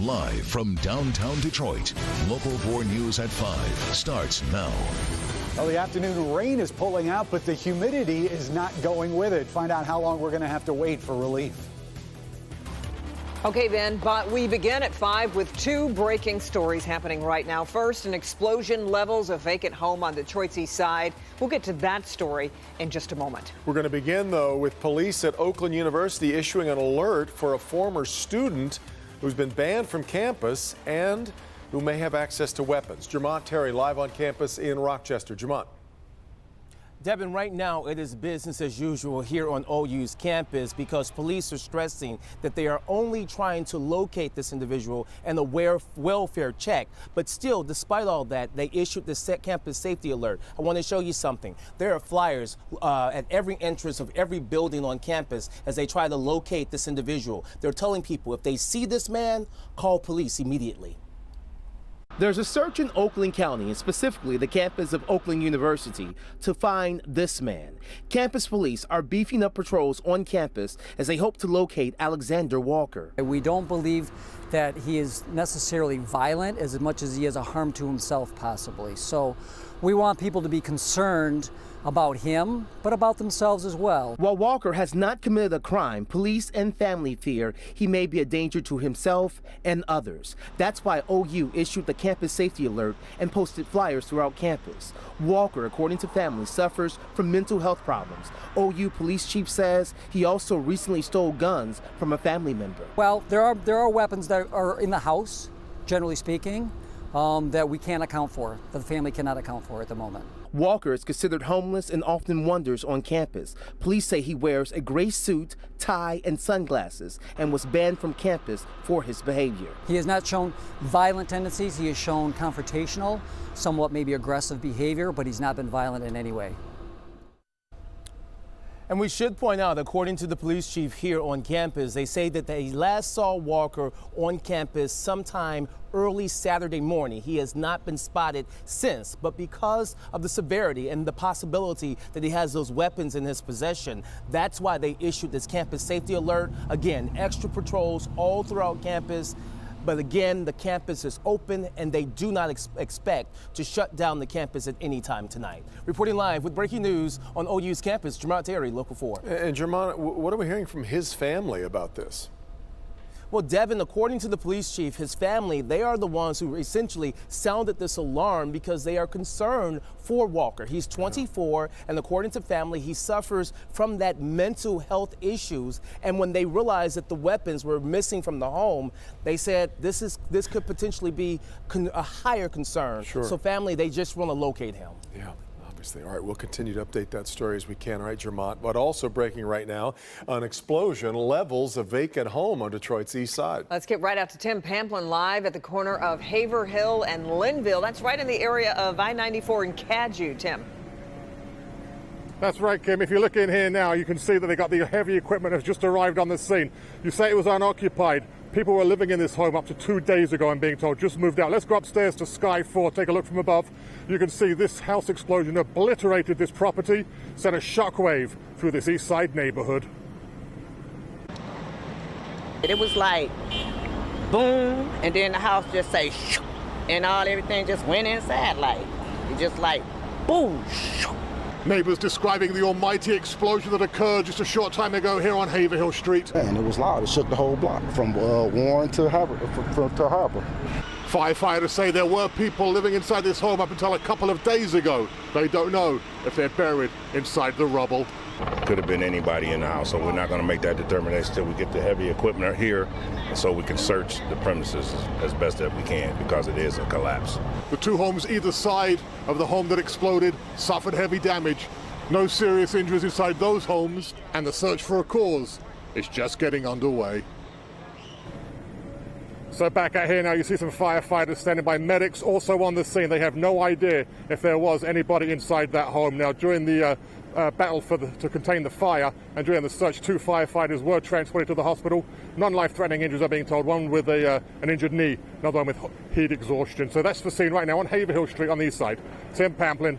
Live from downtown Detroit, Local 4 News at 5 starts now. Well, the afternoon rain is pulling out, but the humidity is not going with it. Find out how long we're going to have to wait for relief. Okay, Ben, but we begin at 5 with two breaking stories happening right now. First, an explosion levels a vacant home on Detroit's east side. We'll get to that story in just a moment. We're going to begin, though, with police at Oakland University issuing an alert for a former student who's been banned from campus and who may have access to weapons. Jermont Terry live on campus in Rochester. Jermont. Devin, right now it is business as usual here on OU's campus because police are stressing that they are only trying to locate this individual and a welfare check. But still, despite all that, they issued this campus safety alert. I want to show you something. There are flyers at every entrance of every building on campus as they try to locate this individual. They're telling people if they see this man, call police immediately. There's a search in Oakland County, and specifically the campus of Oakland University, to find this man. Campus police are beefing up patrols on campus as they hope to locate Alexander Walker. We don't believe that he is necessarily violent as much as he is a harm to himself, possibly. So we want people to be concerned about him, but about themselves as well. While Walker has not committed a crime, police and family fear he may be a danger to himself and others. That's why OU issued the campus safety alert and posted flyers throughout campus. Walker, according to family, suffers from mental health problems. OU police chief says he also recently stole guns from a family member. Well, there are weapons that are in the house, generally speaking, that we can't account for, that the family cannot account for at the moment. Walker is considered homeless and often wanders on campus. Police say he wears a gray suit, tie, and sunglasses and was banned from campus for his behavior. He has not shown violent tendencies. He has shown confrontational, somewhat maybe aggressive behavior, but he's not been violent in any way. And we should point out, according to the police chief here on campus, they say that they last saw Walker on campus sometime early Saturday morning. He has not been spotted since, but because of the severity and the possibility that he has those weapons in his possession, that's why they issued this campus safety alert. Again, extra patrols all throughout campus. But again, the campus is open and they do not expect to shut down the campus at any time tonight. Reporting live with breaking news on OU's campus, Jermont Terry, Local 4. And Jermont, what are we hearing from his family about this? Well, Devin, according to the police chief, his family, they are the ones who essentially sounded this alarm because they are concerned for Walker. He's 24, and according to family, he suffers from that mental health issues. And when they realized that the weapons were missing from the home, they said this could potentially be a higher concern. Sure. So family, they just want to locate him. Yeah. All right, we'll continue to update that story as we can. All right, Jermont. But also breaking right now, an explosion levels a vacant home on Detroit's east side. Let's get right out to Tim Pamplin live at the corner of Haverhill and Linville. That's right in the area of I-94 in Cadue. Tim. That's right, Kim. If you look in here now, you can see that they got the heavy equipment has just arrived on the scene. You say it was unoccupied. People were living in this home up to 2 days ago and being told just moved out. Let's go upstairs to Sky 4, take a look from above. You can see this house explosion obliterated this property, sent a shockwave through this east side neighborhood. It was like boom, and then the house just say shoo, and everything just went inside like it just like boom. Shoo. Neighbors describing the almighty explosion that occurred just a short time ago here on Haverhill Street. And it was loud. It shook the whole block from Warren to Harbor. Firefighters say there were people living inside this home up until a couple of days ago. They don't know if they're buried inside the rubble. Could have been anybody in the house, so we're not going to make that determination until we get the heavy equipment here, so we can search the premises as best that we can, because it is a collapse. The two homes either side of the home that exploded suffered heavy damage. No serious injuries inside those homes, and the search for a cause is just getting underway. So back out here now, you see some firefighters standing by, medics also on the scene. They have no idea if there was anybody inside that home. Now, during the battle to contain the fire and during the search, 2 firefighters were transported to the hospital. Non-life-threatening injuries are being told, one with an injured knee, another one with heat exhaustion. So that's the scene right now on Haverhill Street on the east side. Tim Pamplin,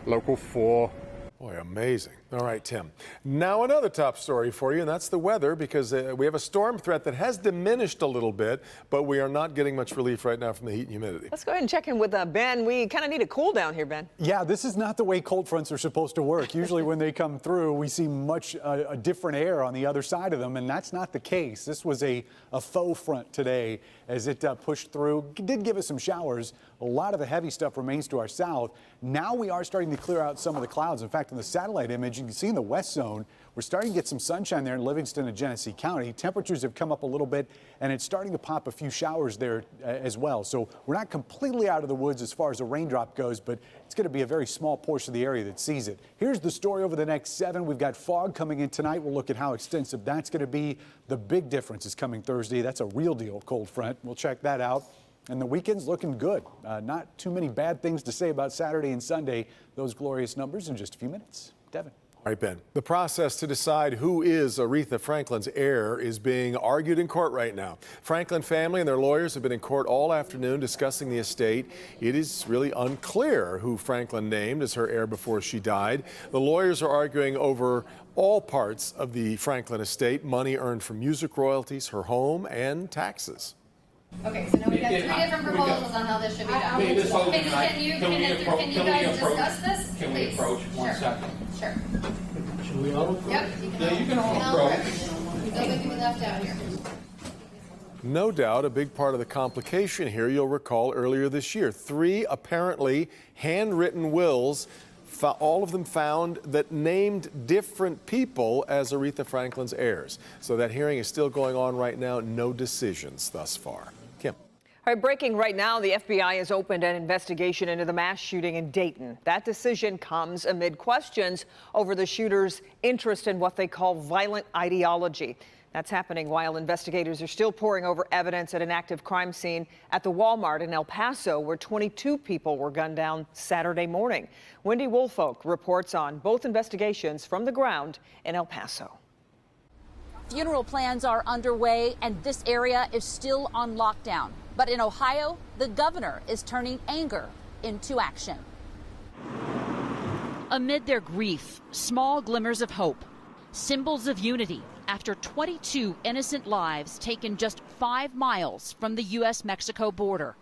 Local 4. Boy, amazing. All right, Tim. Now another top story for you, and that's the weather, because we have a storm threat that has diminished a little bit, but we are not getting much relief right now from the heat and humidity. Let's go ahead and check in with Ben. We kind of need a cool down here, Ben. Yeah, this is not the way cold fronts are supposed to work. Usually when they come through, we see much a different air on the other side of them, and that's not the case. This was a faux front today as it pushed through. It did give us some showers. A lot of the heavy stuff remains to our south. Now we are starting to clear out some of the clouds. In fact, in the satellite image, you can see in the west zone, we're starting to get some sunshine there in Livingston and Genesee County. Temperatures have come up a little bit, and it's starting to pop a few showers there as well. So we're not completely out of the woods as far as a raindrop goes, but it's going to be a very small portion of the area that sees it. Here's the story over the next 7. We've got fog coming in tonight. We'll look at how extensive that's going to be. The big difference is coming Thursday. That's a real deal cold front. We'll check that out. And the weekend's looking good. Not too many bad things to say about Saturday and Sunday. Those glorious numbers in just a few minutes. Devin. All right, Ben. The process to decide who is Aretha Franklin's heir is being argued in court right now. Franklin family and their lawyers have been in court all afternoon discussing the estate. It is really unclear who Franklin named as her heir before she died. The lawyers are arguing over all parts of the Franklin estate, money earned from music royalties, her home, and taxes. Okay, so now we've got 3 different proposals on how this should be done. Can you guys discuss this? Can we approach one second? Sure. Should we all? Yep. You can all approach. Nobody can be left out here. No doubt a big part of the complication here, you'll recall earlier this year, 3 apparently handwritten wills, all of them found that named different people as Aretha Franklin's heirs. So that hearing is still going on right now, no decisions thus far. Kim. All right, breaking right now, the FBI has opened an investigation into the mass shooting in Dayton. That decision comes amid questions over the shooter's interest in what they call violent ideology. That's happening while investigators are still poring over evidence at an active crime scene at the Walmart in El Paso, where 22 people were gunned down Saturday morning. Wendy Woolfolk reports on both investigations from the ground in El Paso. Funeral plans are underway, and this area is still on lockdown. But in Ohio, the governor is turning anger into action. Amid their grief, small glimmers of hope, symbols of unity after 22 innocent lives taken just 5 miles from the U.S.-Mexico border.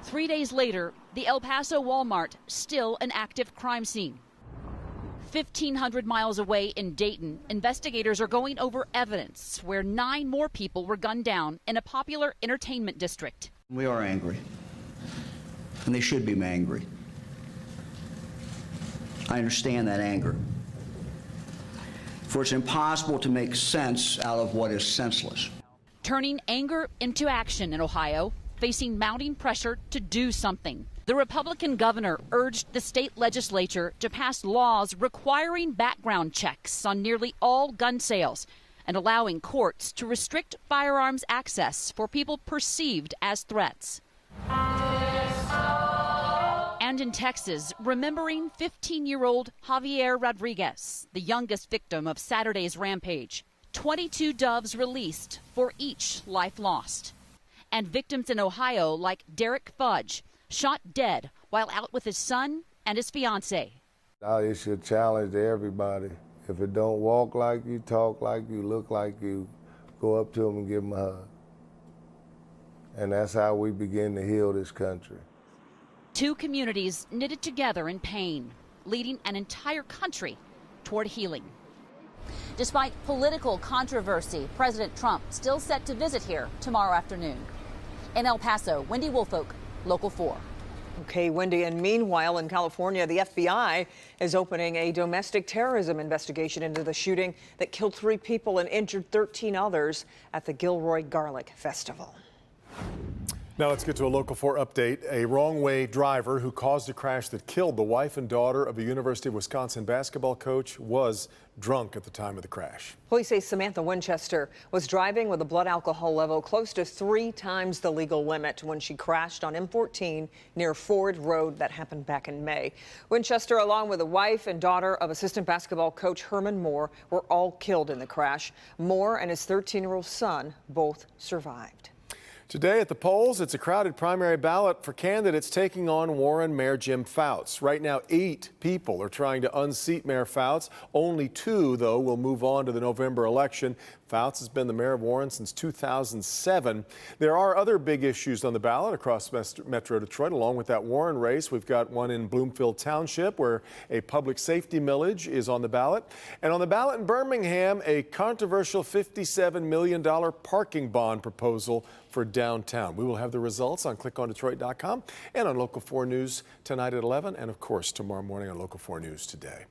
3 days later, the El Paso Walmart still an active crime scene. 1,500 miles away in Dayton, investigators are going over evidence where 9 more people were gunned down in a popular entertainment district. We are angry, and they should be angry. I understand that anger. For it's impossible to make sense out of what is senseless. Turning anger into action in Ohio, facing mounting pressure to do something. The Republican governor urged the state legislature to pass laws requiring background checks on nearly all gun sales and allowing courts to restrict firearms access for people perceived as threats. And in Texas, remembering 15-year-old Javier Rodriguez, the youngest victim of Saturday's rampage. 22 doves released for each life lost. And victims in Ohio like Derek Fudge, shot dead while out with his son and his fiancée. It should challenge to everybody. If it don't walk like you, talk like you, look like you, go up to them and give them a hug. And that's how we begin to heal this country. 2 communities knitted together in pain, leading an entire country toward healing. Despite political controversy, President Trump still set to visit here tomorrow afternoon. In El Paso, Wendy Woolfolk, Local 4. Okay, Wendy, and meanwhile in California, the FBI is opening a domestic terrorism investigation into the shooting that killed 3 people and injured 13 others at the Gilroy Garlic Festival. Now let's get to a Local 4 update. A wrong-way driver who caused a crash that killed the wife and daughter of a University of Wisconsin basketball coach was drunk at the time of the crash. Police say Samantha Winchester was driving with a blood alcohol level close to 3 times the legal limit when she crashed on M14 near Ford Road. That happened back in May. Winchester, along with the wife and daughter of assistant basketball coach Herman Moore, were all killed in the crash. Moore and his 13-year-old son both survived. Today at the polls, it's a crowded primary ballot for candidates taking on Warren Mayor Jim Fouts. Right now, 8 people are trying to unseat Mayor Fouts. Only 2, though, will move on to the November election. Fouts has been the mayor of Warren since 2007. There are other big issues on the ballot across Metro Detroit. Along with that Warren race, we've got one in Bloomfield Township where a public safety millage is on the ballot. And on the ballot in Birmingham, a controversial $57 million parking bond proposal for downtown. We will have the results on clickondetroit.com and on Local 4 News tonight at 11, and of course tomorrow morning on Local 4 News Today.